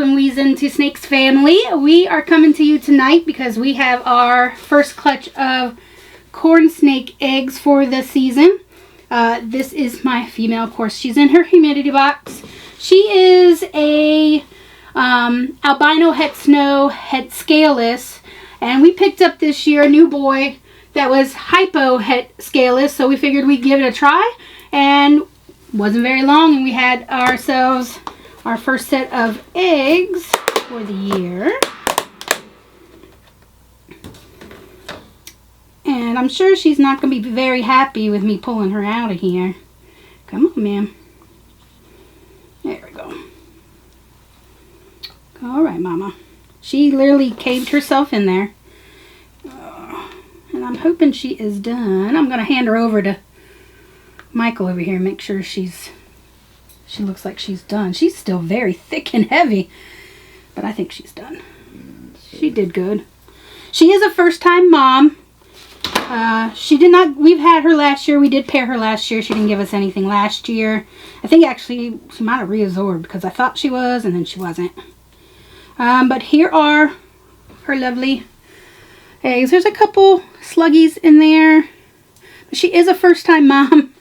and We's Into Snakes family. We are coming to you tonight because we have our first clutch of corn snake eggs for the season. This is my female, of course. She's in her humidity box. She is a albino het snow het scaleless, and we picked up this year a new boy that was hypo het scaleless, so we figured we'd give it a try, and wasn't very long and we had ourselves our first set of eggs for the year. And I'm sure she's not going to be very happy with me pulling her out of here. Come on, ma'am. There we go. All right, Mama. She literally caved herself in there. And I'm hoping she is done. I'm going to hand her over to Michael over here and make sure she looks like she's done. She's still very thick and heavy, but I think she's done. She did good. She is a first-time mom. We've had her last year. We did pair her last year. She didn't give us anything last year. I think actually she might have reabsorbed because I thought she was and then she wasn't. But here are her lovely eggs. There's a couple sluggies in there. But she is a first-time mom.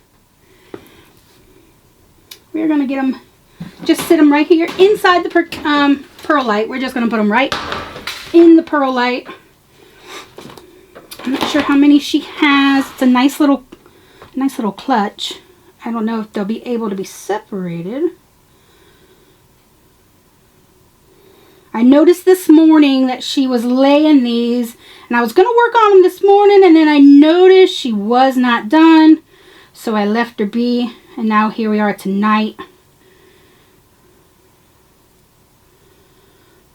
We're going to get them, just sit them right here inside the perlite. We're just going to put them right in the perlite. I'm not sure how many she has. It's a nice little clutch. I don't know if they'll be able to be separated. I noticed this morning that she was laying these, and I was going to work on them this morning, and then I noticed she was not done, so I left her be. And now here we are tonight.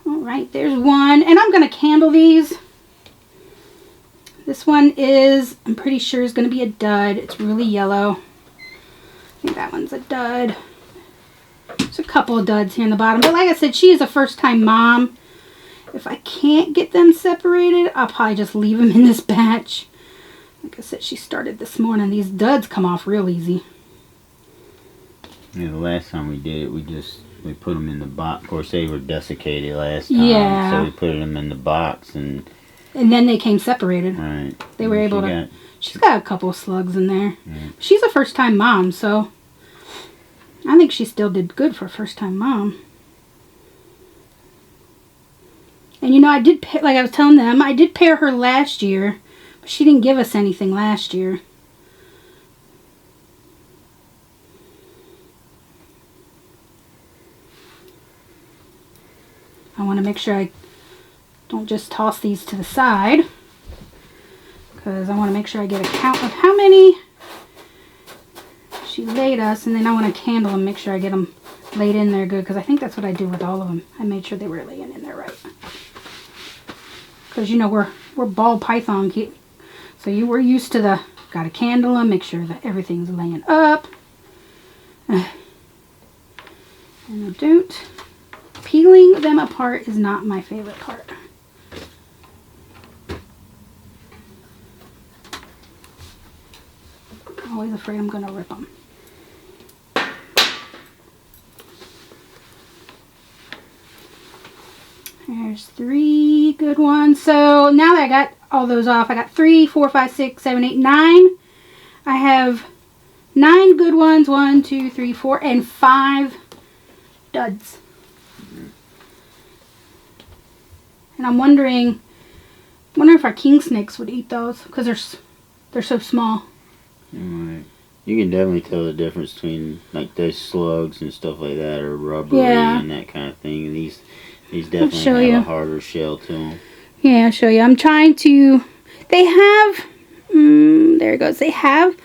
Alright, there's one. And I'm going to candle these. This one is, I'm pretty sure, is going to be a dud. It's really yellow. I think that one's a dud. There's a couple of duds here in the bottom. But like I said, she is a first-time mom. If I can't get them separated, I'll probably just leave them in this batch. Like I said, she started this morning. These duds come off real easy. Yeah, the last time we did it, we put them in the box. Of course, they were desiccated last time, yeah. So we put them in the box, and then they came separated. Right. They were able to. She's got a couple of slugs in there. Yeah. She's a first-time mom, so I think she still did good for a first-time mom. And you know, I did, like I was telling them, I did pair her last year, but she didn't give us anything last year. I want to make sure I don't just toss these to the side, because I want to make sure I get a count of how many she laid us, and then I want to candle them, make sure I get them laid in there good, because I think that's what I did with all of them. I made sure they were laying in there right. Because you know we're ball python kids, so we're used to the gotta candle them, make sure that everything's laying up, and I don't. Peeling them apart is not my favorite part. I'm always afraid I'm going to rip them. There's 3 good ones. So now that I got all those off, I got 3, 4, 5, 6, 7, 8, 9. I have 9 good ones. 1, 2, 3, 4, and 5 duds. And I'm wondering if our king snakes would eat those, because they're so small. Right. You can definitely tell the difference between like those slugs and stuff like that, or rubbery and that kind of thing. And these definitely have a harder shell to them. Yeah, I'll show you. I'm trying to. They have. There it goes. They have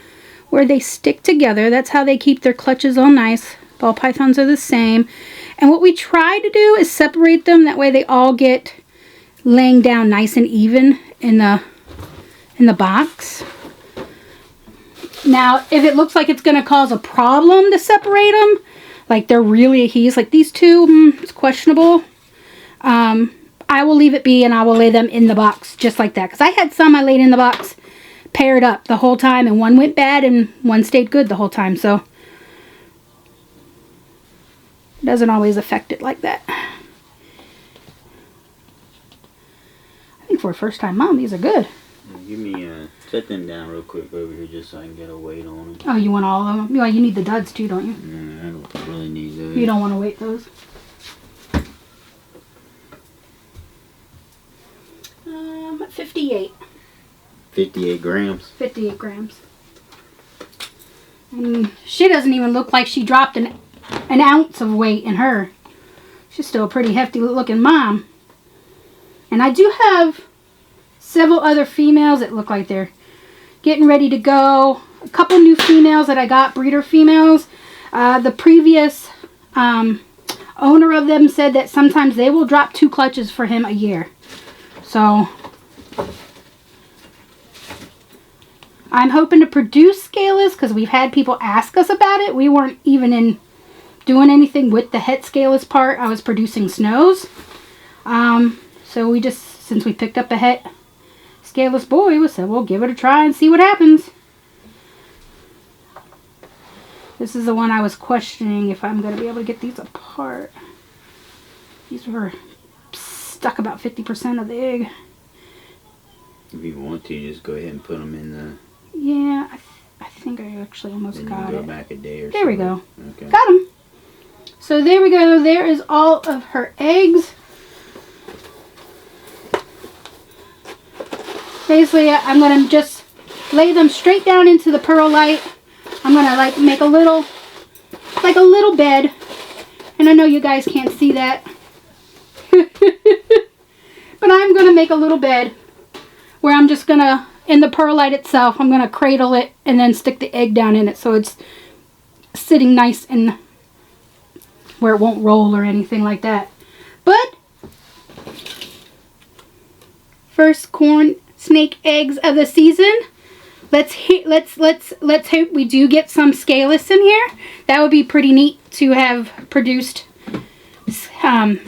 where they stick together. That's how they keep their clutches all nice. Ball pythons are the same. And what we try to do is separate them. That way they all get laying down nice and even in the box. Now, if it looks like it's going to cause a problem to separate them, like they're really adhesive, like these two, it's questionable. I will leave it be and I will lay them in the box just like that. Because I had some I laid in the box paired up the whole time, and one went bad and one stayed good the whole time. So it doesn't always affect it like that. think for a first-time mom, these are good. Give me, set them down real quick over here just so I can get a weight on them. Oh, you want all of them? Well, you need the duds too, don't you? I don't really need those. You don't want to weight those? 58. 58 grams. 58 grams. And she doesn't even look like she dropped an ounce of weight in her. She's still a pretty hefty looking mom. And I do have several other females that look like they're getting ready to go. A couple new females that I got, breeder females. The previous owner of them said that sometimes they will drop 2 clutches for him a year. So I'm hoping to produce scaleless because we've had people ask us about it. We weren't even doing anything with the het scaleless part. I was producing snows. So we just, since we picked up a het scaleless boy, we said we'll give it a try and see what happens. This is the one I was questioning if I'm going to be able to get these apart. These were stuck about 50% of the egg. If you want to, just go ahead and put them in the... Yeah, I think I actually almost got it. Go back a day or there we go. Okay. Got them. So there we go. There is all of her eggs. Basically, I'm going to just lay them straight down into the perlite. I'm going to like make a little bed. And I know you guys can't see that. But I'm going to make a little bed where I'm just going to, in the perlite itself, I'm going to cradle it and then stick the egg down in it so it's sitting nice and where it won't roll or anything like that. But first corn snake eggs of the season. Let's hope we do get some scaleless in here. That would be pretty neat to have produced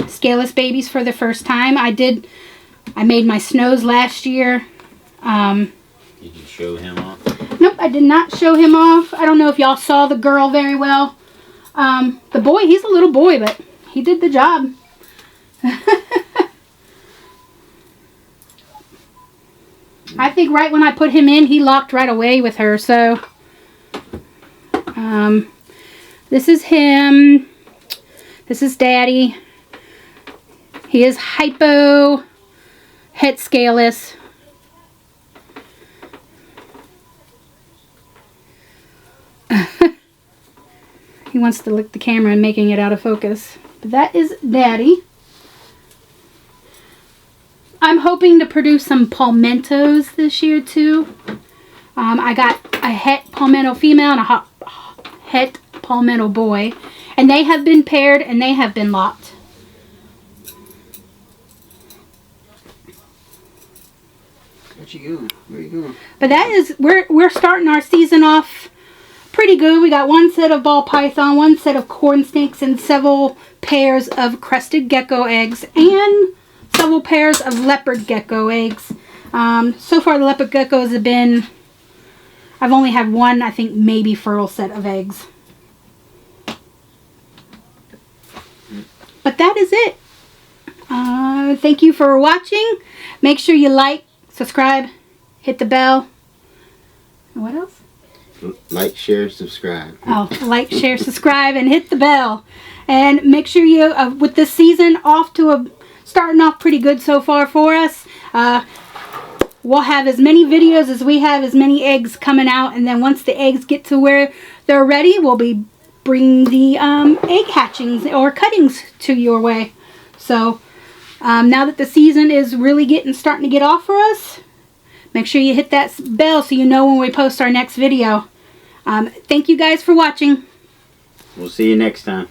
scaleless babies for the first time. I made my snows last year. Did you show him off? Nope, I did not show him off. I don't know if y'all saw the girl very well. The boy, he's a little boy, but he did the job. I think right when I put him in, he locked right away with her. So, this is him. This is Daddy. He is hypo het scaleless. He wants to lick the camera and making it out of focus. But that is Daddy. I'm hoping to produce some palmettos this year too. I got a het palmetto female and a het palmetto boy. And they have been paired and they have been locked. Where you going? Where you going? But that is, we're starting our season off pretty good. We got one set of ball python, one set of corn snakes, and several pairs of crested gecko eggs, and several pairs of leopard gecko eggs. So far the leopard geckos have been, I've only had one, I think, maybe fertile set of eggs. But that is it. Thank you for watching. Make sure you like, subscribe, hit the bell. And what else? Like, share, subscribe. Oh, like, share, subscribe, and hit the bell. And make sure you, with this season starting off pretty good so far for us. We'll have as many videos as we have as many eggs coming out. And then once the eggs get to where they're ready, we'll be bringing the egg hatchings or cuttings to your way. So now that the season is really starting to get off for us, make sure you hit that bell so you know when we post our next video. Thank you guys for watching. We'll see you next time.